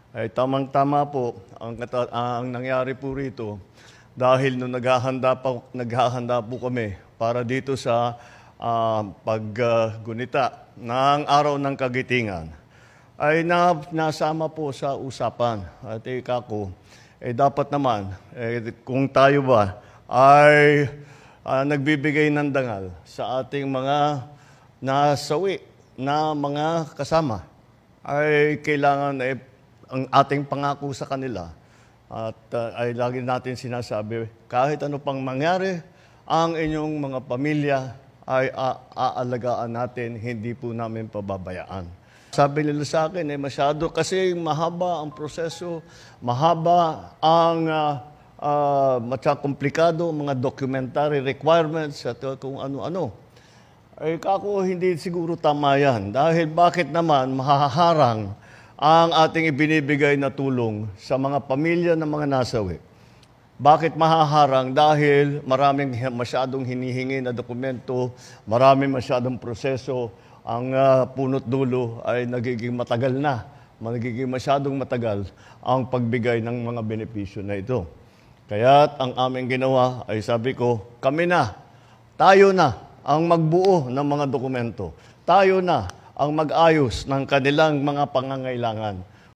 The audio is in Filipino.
Ay tamang-tama po ang nangyari po rito dahil nung naghahanda po kami para dito sa paggunita ng Araw ng Kagitingan ay nasama po sa usapan. At ko, dapat naman, kung tayo ba ay nagbibigay ng dangal sa ating mga nasawi na mga kasama, ay kailangan ang ating pangako sa kanila at ay lagi natin sinasabi, kahit ano pang mangyari, ang inyong mga pamilya ay aalagaan natin, hindi po namin pababayaan. Sabi nila sa akin, masyado kasi mahaba ang proseso, mahaba ang komplikado, mga documentary requirements at kung ano-ano. Ay kako, hindi siguro tama yan. Dahil bakit naman mahaharang ang ating ibinibigay na tulong sa mga pamilya ng mga nasawi? Bakit mahaharang? Dahil maraming masyadong hinihingi na dokumento, maraming masyadong proseso, ang punot dulo ay nagiging matagal na, nagiging masyadong matagal ang pagbigay ng mga benepisyo na ito. Kaya't ang aming ginawa ay sabi ko, tayo na ang magbuo ng mga dokumento. Tayo na ang mag-ayos ng kanilang mga pangangailangan.